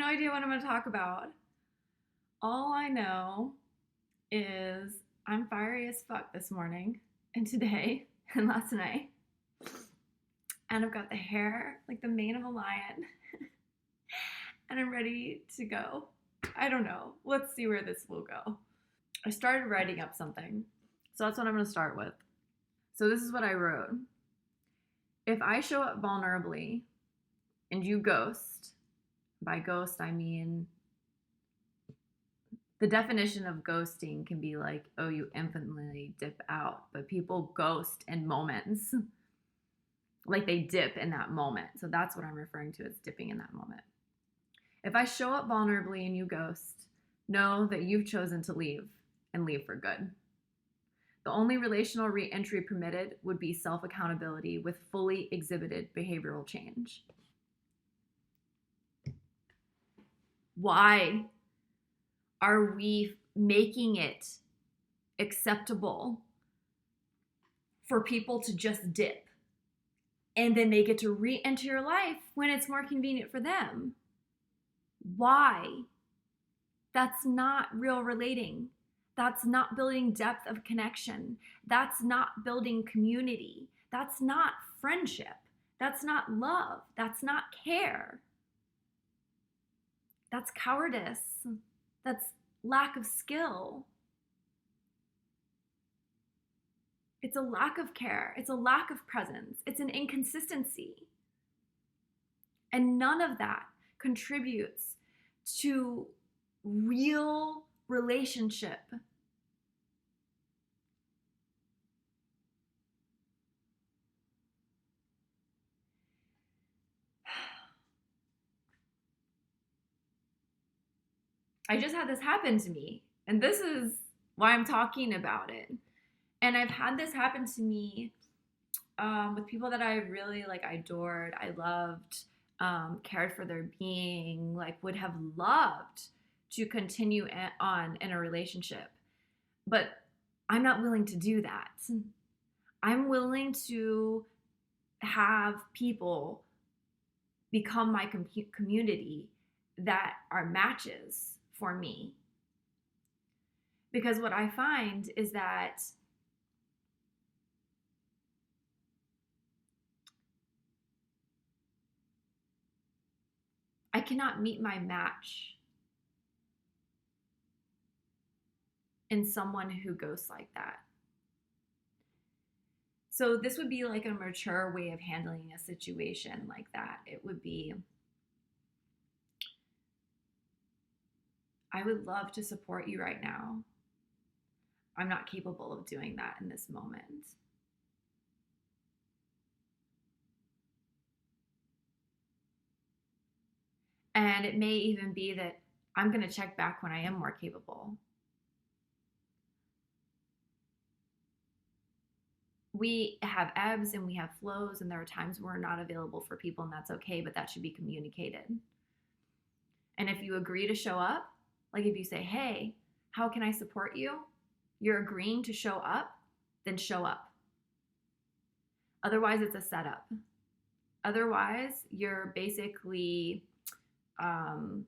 no idea what I'm going to talk about. All I know is I'm fiery as fuck this morning and today and last night. And I've got the hair like the mane of a lion. And I'm ready to go. I don't know. Let's see where this will go. I started writing up something. So that's what I'm going to start with. So this is what I wrote. If I show up vulnerably and you ghost, by ghost I mean the definition of ghosting can be like, oh, you infinitely dip out, but people ghost in moments. Like they dip in that moment. So that's what I'm referring to as dipping in that moment. If I show up vulnerably and you ghost, know that you've chosen to leave and leave for good. The only relational reentry permitted would be self-accountability with fully exhibited behavioral change. Why are we making it acceptable for people to just dip and then they get to re-enter your life when it's more convenient for them? Why? That's not real relating. That's not building depth of connection. That's not building community. That's not friendship. That's not love. That's not care. That's cowardice. That's lack of skill. It's a lack of care. It's a lack of presence. It's an inconsistency. And none of that contributes to real relationship. I just had this happen to me, and this is why I'm talking about it. And I've had this happen to me with people that I really like, adored, I loved, cared for their being, like would have loved to continue on in a relationship. But I'm not willing to do that. I'm willing to have people become my community that are matches for me. Because what I find is that I cannot meet my match in someone who ghosts like that. So this would be like a mature way of handling a situation like that. It would be, I would love to support you right now. I'm not capable of doing that in this moment. And it may even be that I'm going to check back when I am more capable. We have ebbs and we have flows, and there are times we're not available for people, and that's okay, but that should be communicated. And if you agree to show up, like if you say, hey, how can I support you? You're agreeing to show up, then show up. Otherwise, it's a setup. Otherwise, you're basically traumatizing,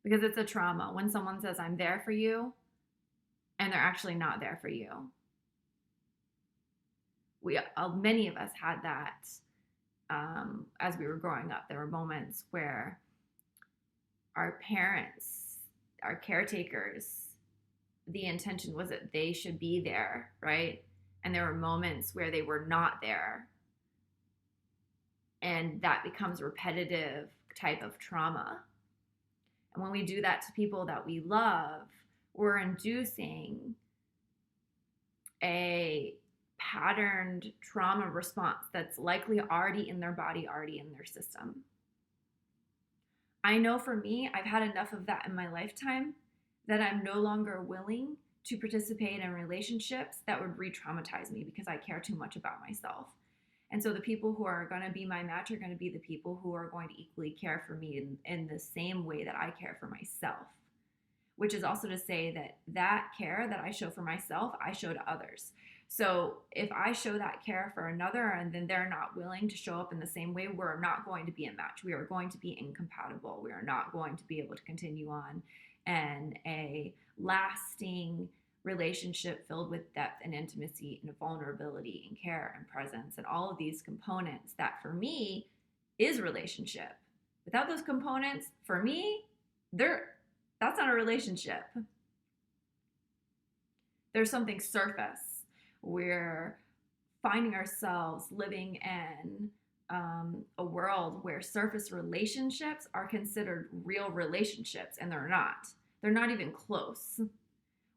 because it's a trauma when someone says, I'm there for you, and they're actually not there for you. Many of us had that as we were growing up. There were moments where our parents, our caretakers, the intention was that they should be there, right? And there were moments where they were not there. And that becomes repetitive type of trauma. And when we do that to people that we love, we're inducing a patterned trauma response that's likely already in their body, already in their system. I know for me, I've had enough of that in my lifetime that I'm no longer willing to participate in relationships that would re-traumatize me, because I care too much about myself. And so the people who are going to be my match are going to be the people who are going to equally care for me in the same way that I care for myself. Which is also to say that care that I show for myself, I show to others. So if I show that care for another and then they're not willing to show up in the same way, we're not going to be a match. We are going to be incompatible. We are not going to be able to continue on. And a lasting relationship filled with depth and intimacy and vulnerability and care and presence and all of these components that for me is relationship. Without those components, for me, that's not a relationship. There's something surface. We're finding ourselves living in a world where surface relationships are considered real relationships, and they're not. They're not even close.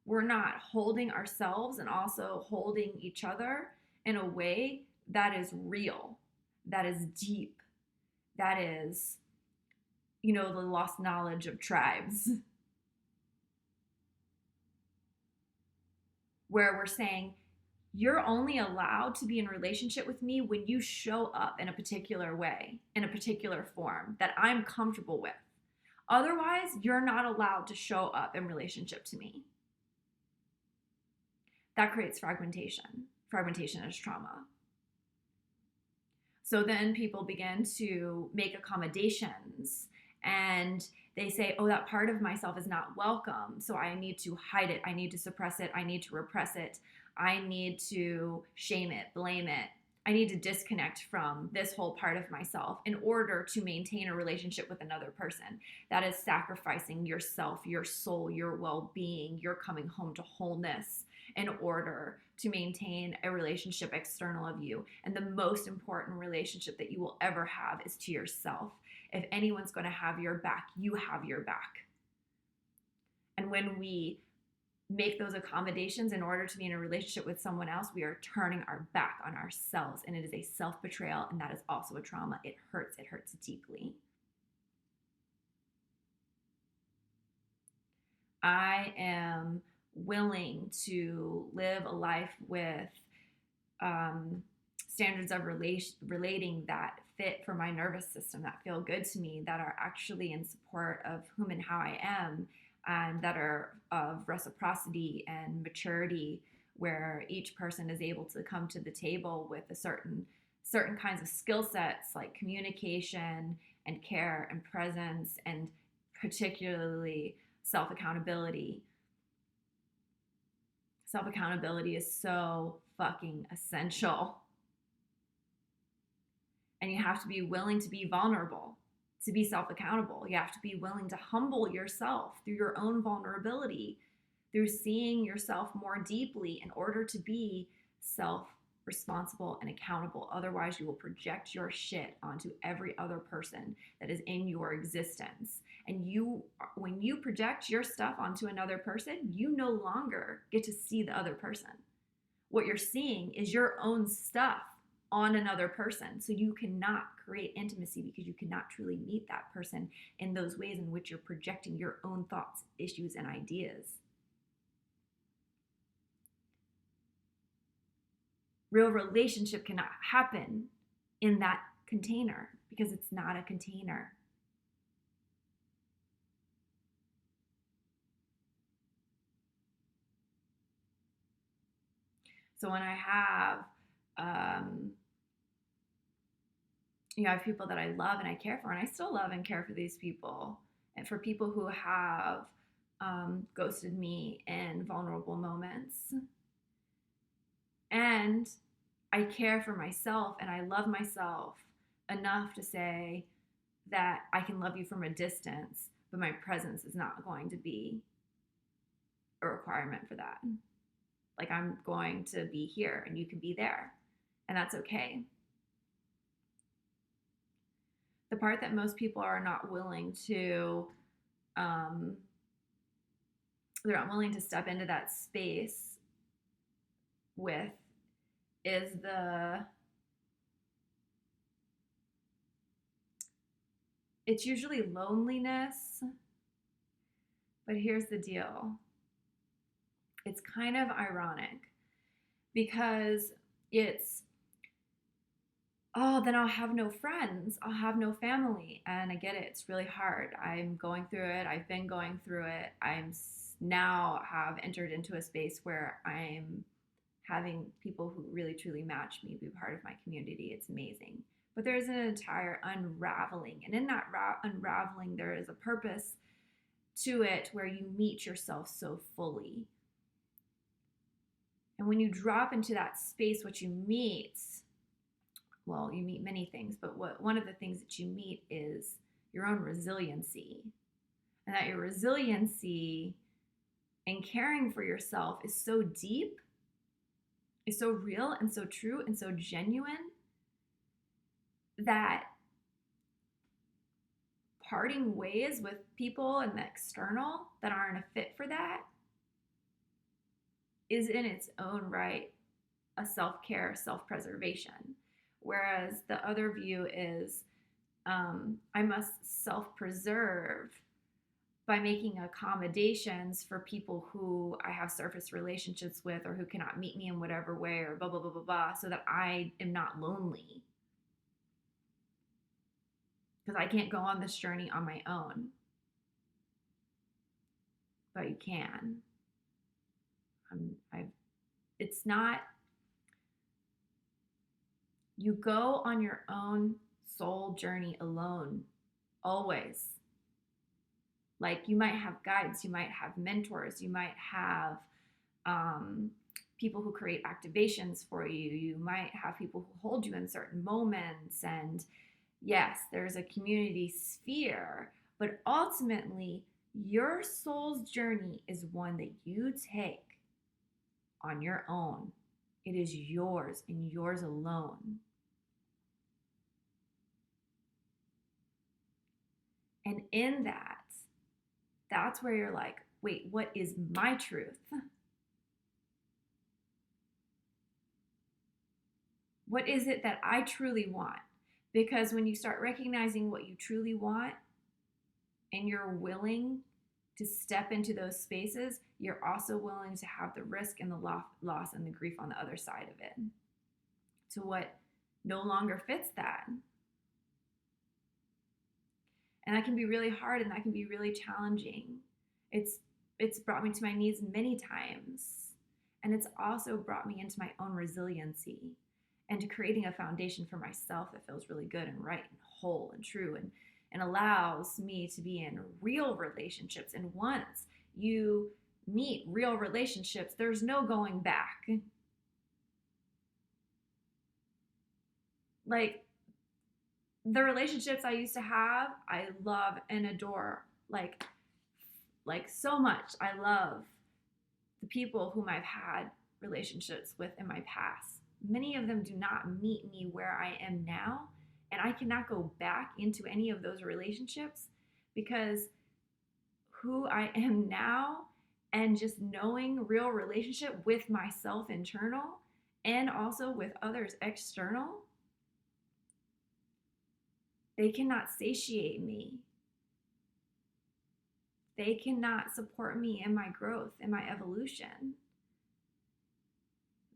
We're not holding ourselves and also holding each other in a way that is real, that is deep, that is, the lost knowledge of tribes, where we're saying, you're only allowed to be in relationship with me when you show up in a particular way, in a particular form that I'm comfortable with. Otherwise, you're not allowed to show up in relationship to me. That creates fragmentation. Fragmentation is trauma. So then people begin to make accommodations and they say, oh, that part of myself is not welcome. So I need to hide it. I need to suppress it. I need to repress it. I need to shame it, blame it. I need to disconnect from this whole part of myself in order to maintain a relationship with another person. That is sacrificing yourself, your soul, your well-being, your coming home to wholeness in order to maintain a relationship external of you. And the most important relationship that you will ever have is to yourself. If anyone's going to have your back, you have your back. And when we make those accommodations in order to be in a relationship with someone else, we are turning our back on ourselves, and it is a self-betrayal, and that is also a trauma. It hurts deeply. I am willing to live a life with standards of relating that fit for my nervous system, that feel good to me, that are actually in support of whom and how I am, and that are of reciprocity and maturity, where each person is able to come to the table with a certain kinds of skill sets like communication and care and presence, and particularly self-accountability. Self-accountability is so fucking essential. And you have to be willing to be vulnerable, to be self-accountable. You have to be willing to humble yourself through your own vulnerability, through seeing yourself more deeply in order to be self-responsible and accountable. Otherwise, you will project your shit onto every other person that is in your existence. And when you project your stuff onto another person, you no longer get to see the other person. What you're seeing is your own stuff on another person. So you cannot create intimacy because you cannot truly meet that person in those ways in which you're projecting your own thoughts, issues, and ideas. Real relationship cannot happen in that container because it's not a container. So when I have I have people that I love and I care for, and I still love and care for these people. And for people who have ghosted me in vulnerable moments. And I care for myself and I love myself enough to say that I can love you from a distance, but my presence is not going to be a requirement for that. Like, I'm going to be here and you can be there, and that's okay. The part that most people are not willing to, they're not willing to step into that space with is it's usually loneliness, but here's the deal. It's kind of ironic because it's, oh, then I'll have no friends, I'll have no family. And I get it, it's really hard. I'm going through it, I've been going through it. I'm now have entered into a space where I'm having people who really truly match me be part of my community. It's amazing. But there's an entire unraveling. And in that unraveling, there is a purpose to it where you meet yourself so fully. And when you drop into that space, what you meet, well, you meet many things, but one of the things that you meet is your own resiliency. And that your resiliency and caring for yourself is so deep, is so real and so true and so genuine that parting ways with people in the external that aren't a fit for that is in its own right a self-care, self-preservation. Whereas the other view is I must self-preserve by making accommodations for people who I have surface relationships with or who cannot meet me in whatever way or blah, blah, blah, blah, blah, so that I am not lonely. Because I can't go on this journey on my own. But you can. It's not, you go on your own soul journey alone, always. Like you might have guides, you might have mentors, you might have people who create activations for you, you might have people who hold you in certain moments, and yes, there's a community sphere, but ultimately your soul's journey is one that you take on your own. It is yours and yours alone. And in that, that's where you're like, wait, what is my truth? What is it that I truly want? Because when you start recognizing what you truly want and you're willing to step into those spaces, you're also willing to have the risk and the loss and the grief on the other side of it, to what no longer fits that. And that can be really hard and that can be really challenging. It's brought me to my knees many times. And it's also brought me into my own resiliency and to creating a foundation for myself that feels really good and right and whole and true and allows me to be in real relationships. And once you meet real relationships, there's no going back. Like, the relationships I used to have, I love and adore, like so much. I love the people whom I've had relationships with in my past. Many of them do not meet me where I am now, and I cannot go back into any of those relationships because who I am now and just knowing real relationship with myself internal and also with others external, they cannot satiate me. They cannot support me in my growth, in my evolution.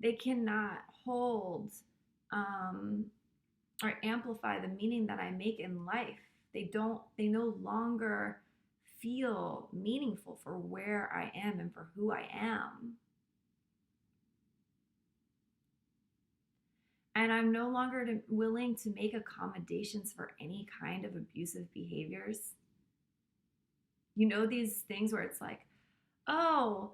They cannot hold or amplify the meaning that I make in life. They no longer feel meaningful for where I am and for who I am. And I'm no longer willing to make accommodations for any kind of abusive behaviors. You know, these things where it's like, oh,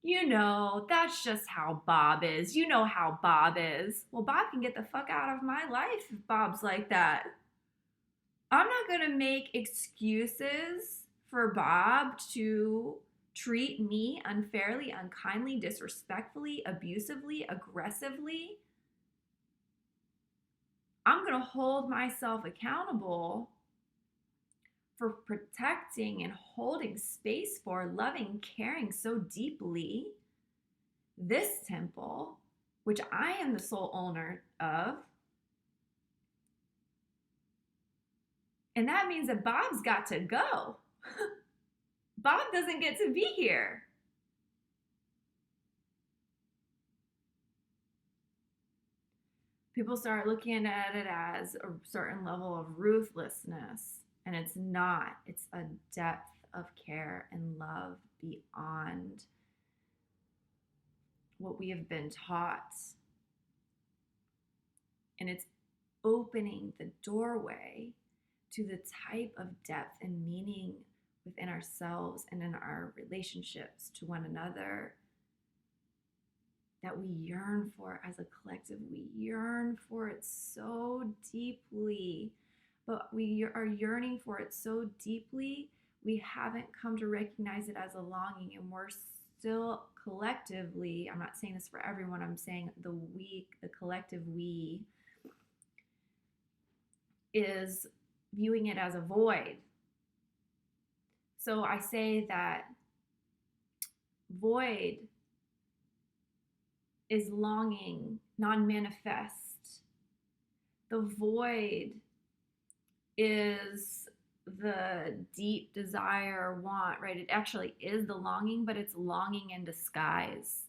you know, that's just how Bob is. You know how Bob is. Well, Bob can get the fuck out of my life if Bob's like that. I'm not going to make excuses for Bob to treat me unfairly, unkindly, disrespectfully, abusively, aggressively. I'm going to hold myself accountable for protecting and holding space for, loving, caring so deeply this temple, which I am the sole owner of. And that means that Bob's got to go. Bob doesn't get to be here. People start looking at it as a certain level of ruthlessness, and it's not. It's a depth of care and love beyond what we have been taught. And it's opening the doorway to the type of depth and meaning within ourselves and in our relationships to one another that we yearn for as a collective. We yearn for it so deeply, but we are yearning for it so deeply, we haven't come to recognize it as a longing, and we're still collectively, I'm not saying this for everyone, I'm saying the collective we is viewing it as a void. So I say that void is longing, non-manifest. The void is the deep desire, want, right? It actually is the longing, but it's longing in disguise.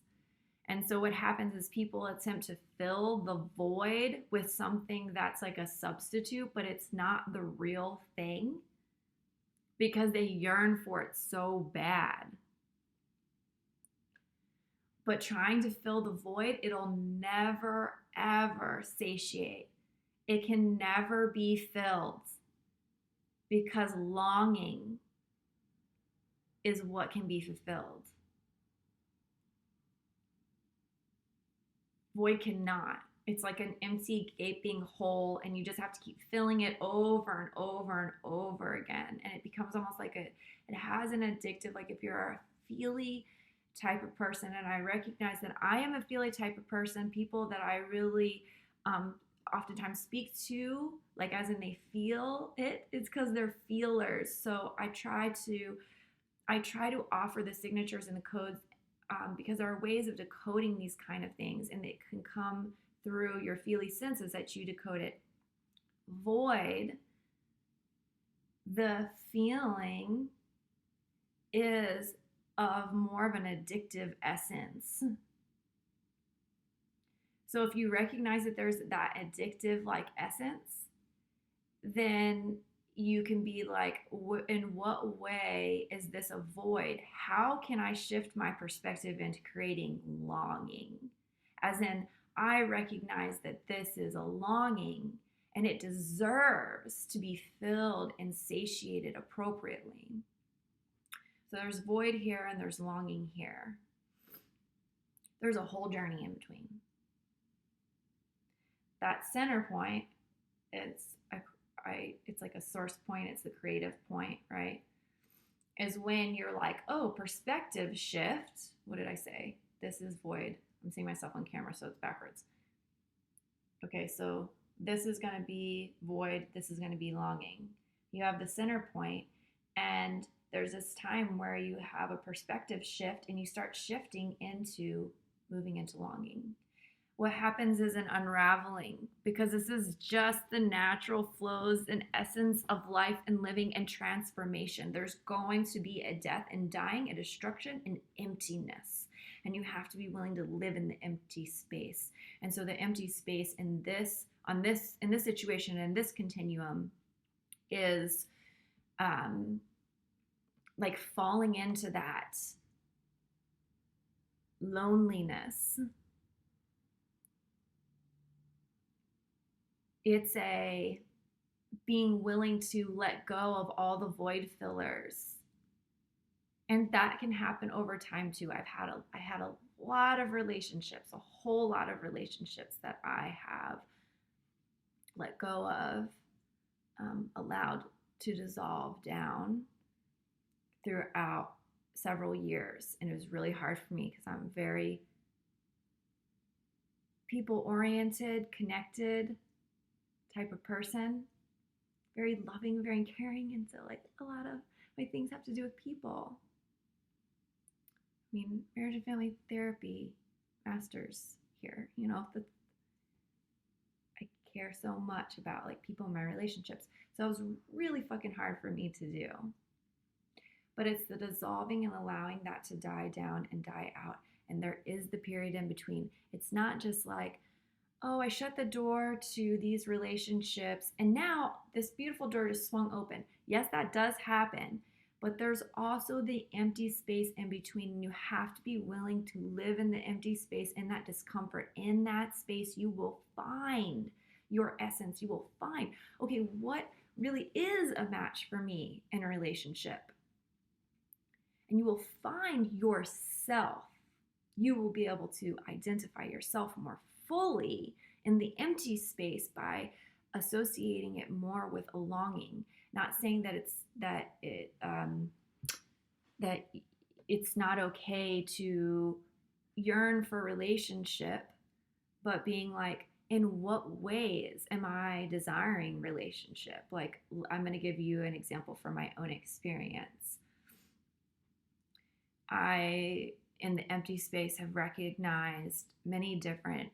And so what happens is people attempt to fill the void with something that's like a substitute, but it's not the real thing because they yearn for it so bad. But trying to fill the void, it'll never, ever satiate. It can never be filled because longing is what can be fulfilled. Void cannot. It's like an empty, gaping hole, and you just have to keep filling it over and over and over again. And it becomes almost like it has an addictive, like if you're a feely type of person, and I recognize that I am a feely type of person, people that I really oftentimes speak to, like as in they feel it, it's because they're feelers. So I try to offer the signatures and the codes because there are ways of decoding these kind of things, and it can come through your feely senses that you decode it. Void, the feeling is of more of an addictive essence. So if you recognize that there's that addictive like essence, then you can be like, in what way is this a void? How can I shift my perspective into creating longing? As in, I recognize that this is a longing and it deserves to be filled and satiated appropriately. So there's void here and there's longing here. There's a whole journey in between. That center point, it's like a source point, it's the creative point, right? Is when you're like, oh, perspective shift. What did I say? This is void. I'm seeing myself on camera, so it's backwards. Okay, so this is going to be void. This is going to be longing. You have the center point, and there's this time where you have a perspective shift, and you start shifting into moving into longing. What happens is an unraveling, because this is just the natural flows and essence of life and living and transformation. There's going to be a death and dying, a destruction and emptiness. And you have to be willing to live in the empty space. And so the empty space in this situation, in this continuum, is like falling into that loneliness. It's a being willing to let go of all the void fillers. And that can happen over time too. I had a lot of relationships, a whole lot of relationships that I have let go of, allowed to dissolve down throughout several years. And it was really hard for me because I'm very people-oriented, connected type of person, very loving, very caring, and so like a lot of my things have to do with people. I mean, marriage and family therapy masters here, I care so much about like people in my relationships. So it was really fucking hard for me to do. But it's the dissolving and allowing that to die down and die out. And there is the period in between. It's not just like, oh, I shut the door to these relationships and now this beautiful door just swung open. Yes, that does happen. But there's also the empty space in between, and you have to be willing to live in the empty space, in that discomfort. In that space, you will find your essence. You will find, okay, what really is a match for me in a relationship? And you will find yourself. You will be able to identify yourself more fully in the empty space by associating it more with a longing. Not saying that it's not okay to yearn for relationship, but being like, in what ways am I desiring relationship? Like, I'm going to give you an example from my own experience. I, in the empty space, have recognized many different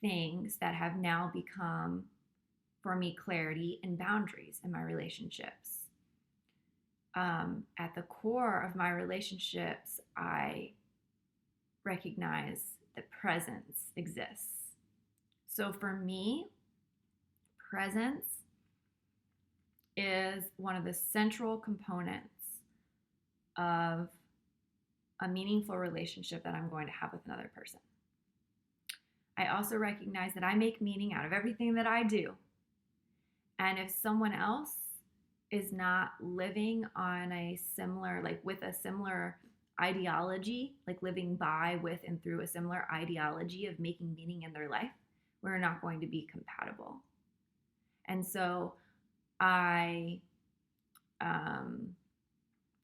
things that have now become, for me, clarity and boundaries in my relationships. At the core of my relationships, I recognize that presence exists. So for me, presence is one of the central components of a meaningful relationship that I'm going to have with another person. I also recognize that I make meaning out of everything that I do. And if someone else is not living on a similar, like with a similar ideology, like living by, with, and through a similar ideology of making meaning in their life, we're not going to be compatible. And so I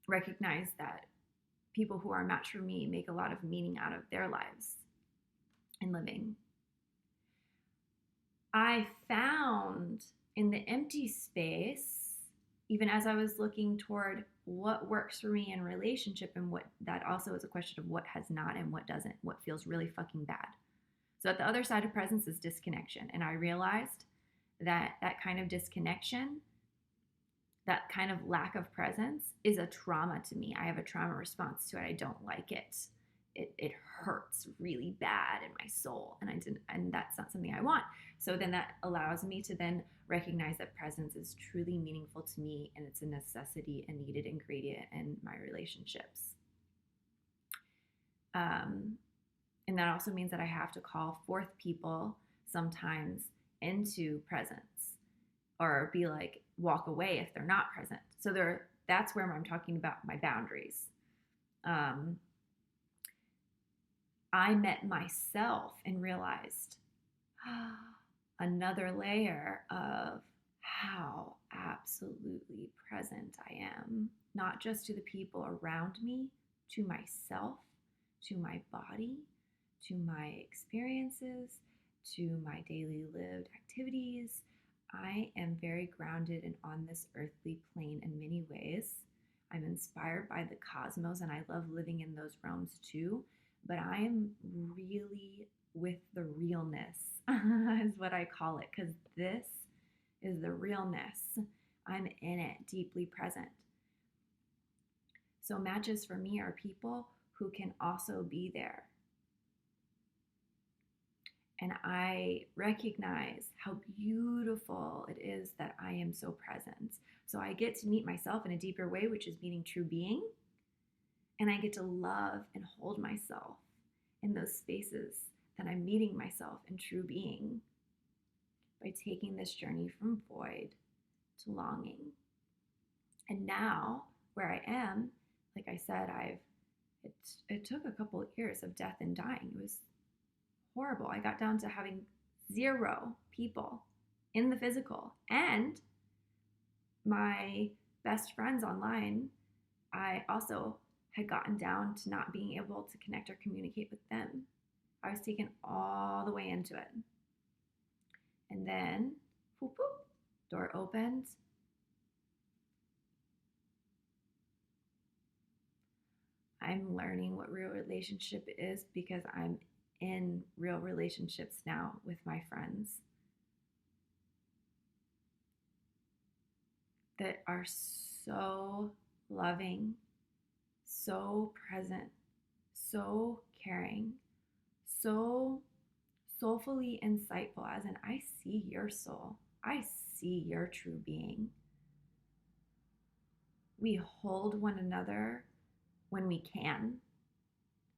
recognize that people who are a match for me make a lot of meaning out of their lives and living. I found in the empty space, even as I was looking toward what works for me in relationship, and what that also is a question of what has not and what doesn't, what feels really fucking bad. So at the other side of presence is disconnection. And I realized that that kind of disconnection, that kind of lack of presence, is a trauma to me. I have a trauma response to it. I don't like it. It hurts really bad in my soul, and that's not something I want. So then that allows me to then recognize that presence is truly meaningful to me, and it's a necessity, a needed ingredient in my relationships. And that also means that I have to call forth people sometimes into presence, or be like, walk away if they're not present. So that's where I'm talking about my boundaries. I met myself and realized another layer of how absolutely present I am, not just to the people around me, to myself, to my body, to my experiences, to my daily lived activities. I am very grounded and on this earthly plane in many ways. I'm inspired by the cosmos, and I love living in those realms too. But I am really with the realness, is what I call it, because this is the realness. I'm in it, deeply present. So matches for me are people who can also be there. And I recognize how beautiful it is that I am so present. So I get to meet myself in a deeper way, which is meeting true being. And I get to love and hold myself in those spaces that I'm meeting myself in true being, by taking this journey from void to longing. And now, where I am, like I said, it took a couple of years of death and dying. It was horrible. I got down to having 0 people in the physical, and my best friends online, I also had gotten down to not being able to connect or communicate with them. I was taken all the way into it. And then, whoop, whoop, door opened. I'm learning what real relationship is, because I'm in real relationships now with my friends that are so loving, so present, so caring, so soulfully insightful, as in, I see your soul. I see your true being. We hold one another when we can,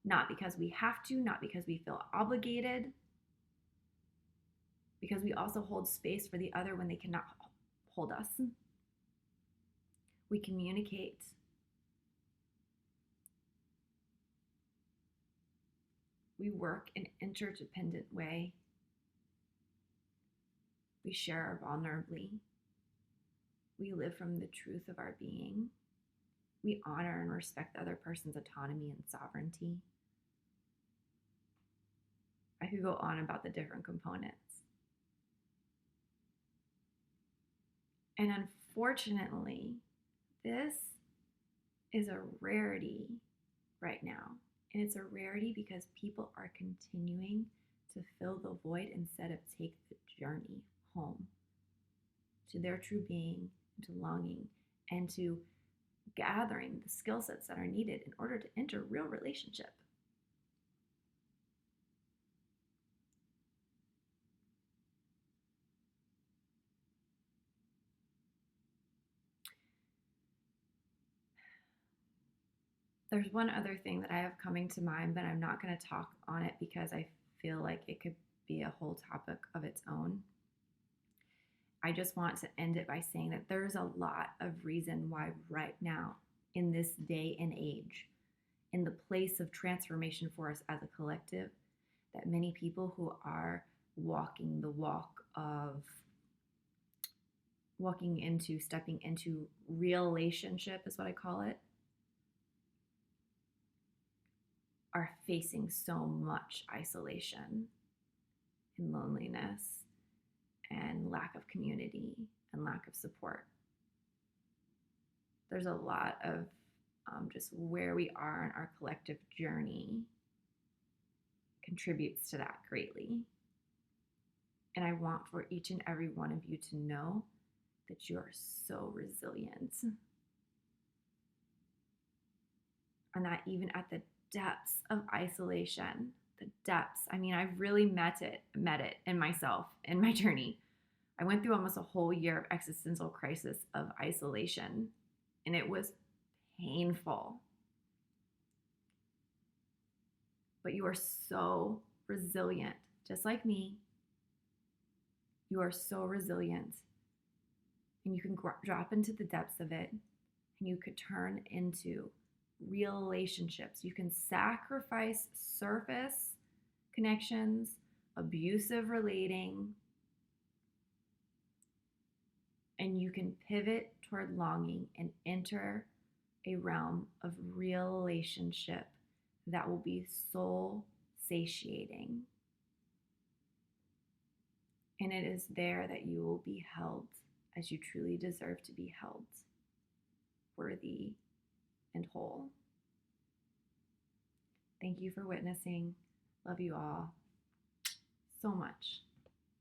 not because we have to, not because we feel obligated, because we also hold space for the other when they cannot hold us. We communicate. We work in an interdependent way. We share vulnerably. We live from the truth of our being. We honor and respect the other person's autonomy and sovereignty. I could go on about the different components. And unfortunately, this is a rarity right now. And it's a rarity because people are continuing to fill the void instead of take the journey home to their true being, to longing, and to gathering the skill sets that are needed in order to enter real relationship. There's one other thing that I have coming to mind, but I'm not going to talk on it because I feel like it could be a whole topic of its own. I just want to end it by saying that there's a lot of reason why right now, in this day and age, in the place of transformation for us as a collective, that many people who are walking the walk of stepping into relationship is what I call it, are facing so much isolation and loneliness and lack of community and lack of support. There's a lot of just where we are in our collective journey contributes to that greatly. And I want for each and every one of you to know that you are so resilient. And that even at the depths of isolation, I mean, I've really met it in myself in my journey. I went through almost a whole year of existential crisis of isolation, and it was painful. But you are so resilient, just like me. You are so resilient, and you can drop into the depths of it, and you could turn into real relationships. You can sacrifice surface connections, abusive relating, and you can pivot toward longing and enter a realm of real relationship that will be soul satiating. And it is there that you will be held as you truly deserve to be held, worthy and whole. Thank you for witnessing. Love you all so much.